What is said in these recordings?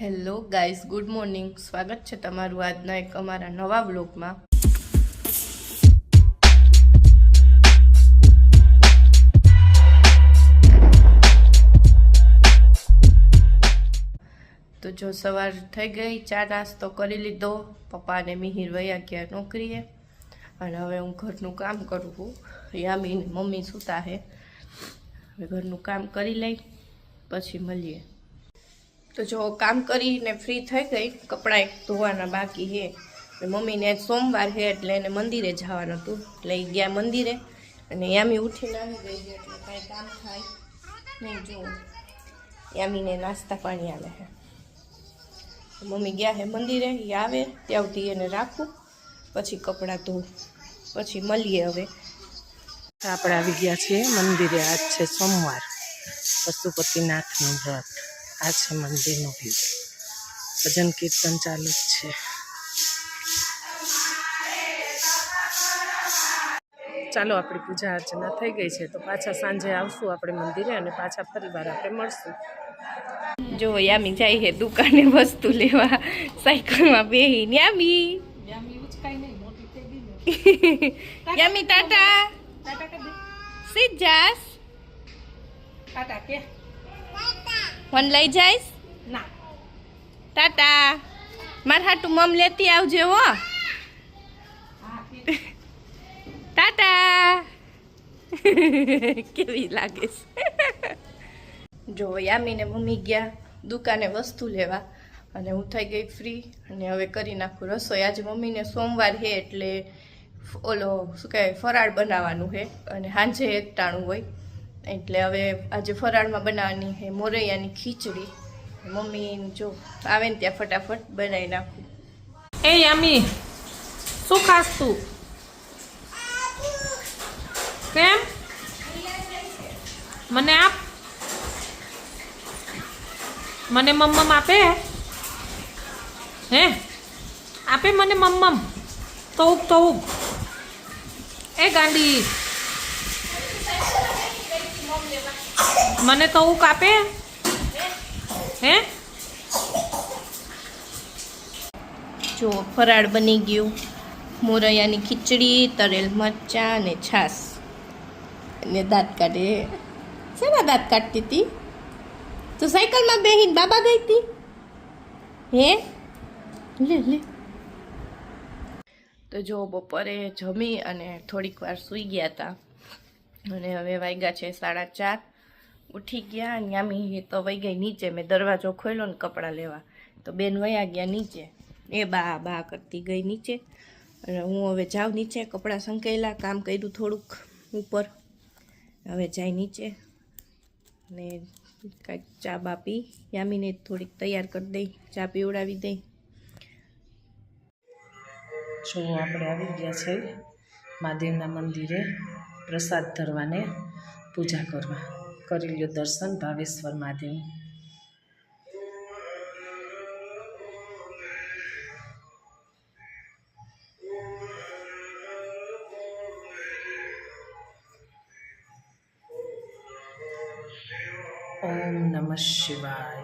Hello guys, good morning. સ્વાગત છે તમારું આજના એક અમારા નવા વ્લોગમાં. તો જો સવાર થઈ ગઈ, ચા નાસ્તો કરી લીધો, પપ્પા અને મિહિર વયા ગયા નોકરીએ અને હવે હું ઘરનું કામ કરું છું. યામી ને મમ્મી સૂતા હે. હવે ઘરનું કામ કરી લઈ પછી મળીએ. તો જો કામ કરીને ફ્રી થઈ ગઈ, કપડાં એક ધોવાના બાકી છે. મમ્મીને સોમવાર છે એટલે એને મંદિરે જવાનું હતું, એટલે ગયા મંદિરે અને યામી ઉઠીને આવી ગઈ છે એટલે કાંઈ કામ થાય નહીં. જો યામીને નાસ્તા પાણી આવે છે. મમ્મી ગયા છે મંદિરે, એ આવે ત્યાં સુધી એને રાખું, પછી કપડાં ધોઉં, પછી મળીએ. હવે આપણે આવી ગયા છીએ મંદિરે. આજ છે સોમવાર, પશુપતિનાથનું વ્રત. આ છે મંદિરનો વ્યૂ. ભજન કીર્તન ચાલુ જ છે. ચાલો, આપણી પૂજા અર્ચના થઈ ગઈ છે, તો પાછા સાંજે આવશું આપણે મંદિરે અને પાછા ફરીવાર આપણે મળશું. જો યામી જાય છે દુકાને વસ્તુ લેવા, સાયકલમાં બેહીને. યામી યામી ટાટા સીધ જાસ. ટાટા કે ફોન લઈ જઈશ ના. ટાટા. મારે હાટું મમ લેતી આવજે હો. ટાટા. કેવી લાગે છે. જો યામી ને મમ્મી ગયા દુકાને વસ્તુ લેવા અને હું થઈ ગઈ ફ્રી અને હવે કરી નાખું રસોઈ. આજે મમ્મીને સોમવાર છે એટલે ઓલો શું કહેવાય ફરાળ બનાવવાનું છે અને સાંજે એકટાણું હોય એટલે હવે આજે ફરાળમાં બનાવવાની છે મોરૈયાની ખીચડી. મમ્મી જો આવે ને ત્યાં ફટાફટ બનાવી નાખું. એ યામી, શું ખાસ તું? કેમ? મને આપ. મને મમ્મમ આપે? હે આપે મને મમ્મમ? તોક તોક. એ ગાંડી, મને તોક આપે? હે જો ફરાળ બની ગયું. મોરૈયાની ખીચડી, તરેલ મરચાં અને છાશ અને દાંત કાઢે. શેના દાંત કાઢતી હતી? તો સાયકલમાં બેહીને બાબા ગઈ હતી હે? લે લે. તો જો બપોરે જમી અને થોડીક વાર સૂઈ ગયા હતા અને હવે વાગ્યા છે 4:30. ઉઠી ગયા અને યામી તો વહી ગઈ નીચે. મેં દરવાજો ખોલ્યો ને કપડાં લેવા તો બેન વયા ગયા નીચે. એ બા બા કરતી ગઈ નીચે અને હું હવે જાઉં નીચે. કપડાં સંકેલા, કામ કર્યું થોડુંક ઉપર, હવે જાય નીચે ને કાંઈક ચા બા પી. યામીને થોડીક તૈયાર કરી દઈ, ચા પીવડાવી દઈ. જો આપણે આવી ગયા છે મહાદેવના મંદિરે પ્રસાદ ધરવાને, પૂજા કરવા. કરી લ્યો દર્શન ભાવેશ્વર મહાદેવ. ઓમ નમઃ શિવાય.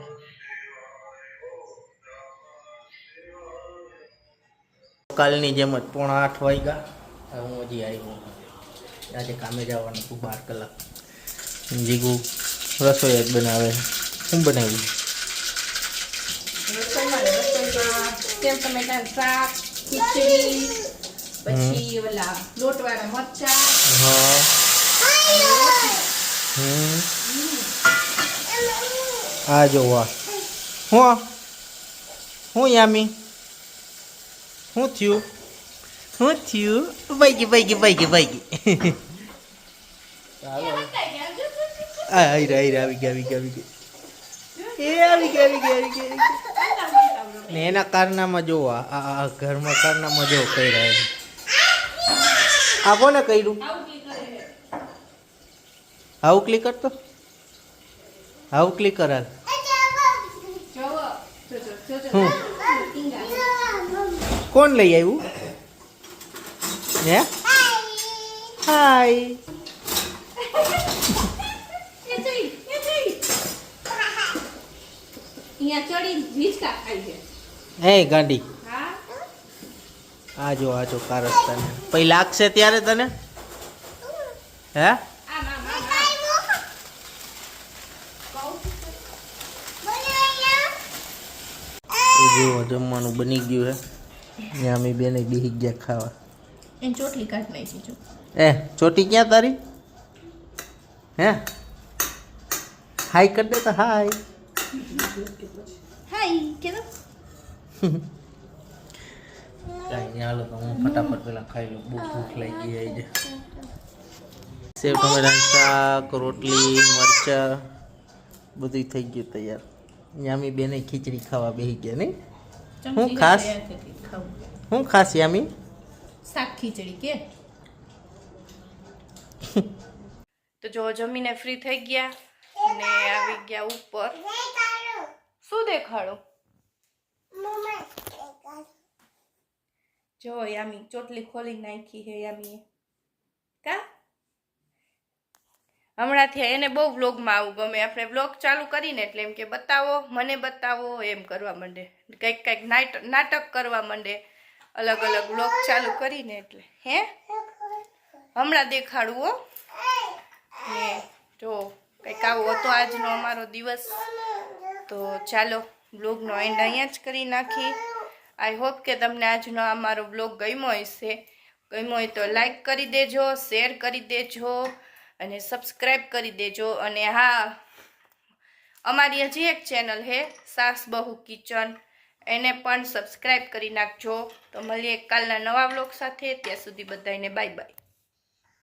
કાલની જેમ જ 7:30 વાગ્યા. હું હજી આવ્યો. આજે કામે જવાનું હતું 12 કલાક. જીગુ રસોઈ જ બનાવે. શું બનાવ્યું? રસોઈમાં સેવ ટમેટાનું શાક, ખીચડી, પછી ઓલા લોટવાળા મરચાં. હા. આ જો વાહ. હું યામી, શું થયું? શું થયું? ભાઈ ગઈ. આવી ગઈ. એ આવી ગઈ. ને એના કારનામાં જો આ ઘરમાં કારનામાં જો કઈ રહ્યા. આ કોને કર્યું? હાઉ ક્લિક કરતો. હાઉ ક્લિક કરાલ. કોણ લઈ આવ્યું? હે હાય. અહીંયા હે ગાંડી આજો કારસ્તાને પછી લાગશે ત્યારે તને હે જો જમવાનું બની ગયું હે ને અમે બેને બેસી ગયા ખાવા એની ચોટલી કાઢ નાખી જો ચોટી ક્યાં તારી હે હાય કરી દે તો હાય કેતો કાંઈ હાલો તો હું ફટાફટ પેલા ખાઈ લઉં બહુ ભૂખ લાગી ગઈ છે સેવ ટમેટાનું શાક રોટલી મરચા બધું થઈ ગયું તૈયાર યામી બેને ખીચડી ખાવા બેસી ગયા નહીં હું ખાસ યામી શાક ખીચડી કે તો જો જમીને ફ્રી થઈ ગયા અને આવી ગયા ઉપર શું દેખાડો જો યામી ચોટલી ખોલી નાખી હે યામીએ કા હમણાંથી એને બહુ વ્લોગમાં આવું ગમે આપણે વ્લોગ ચાલુ કરીને એટલે એમ કે બતાવો મને બતાવો એમ કરવા માંડે કંઈક નાટક કરવા માંડે અલગ અલગ વ્લોગ ચાલુ કરીને એટલે હે હમણાં દેખાડવું હો ને જો કંઈક આવો હતો આજનો અમારો દિવસ તો ચાલો વ્લોગનો એન્ડ અહીંયા જ કરી નાખી આઈ હોપ કે તમને આજનો અમારો વ્લોગ ગમ્યો હશે ગમ્યો હોય તો લાઈક કરી દેજો શેર કરી દેજો અને સબસ્ક્રાઈબ કરી દેજો અને હા અમારી હજી એક ચેનલ છે સાસ બહુ કિચન એને પણ સબસ્ક્રાઈબ કરી નાખજો તો મળીએ કાલના નવા વ્લોગ સાથે ત્યાં સુધી બધાને બાય બાય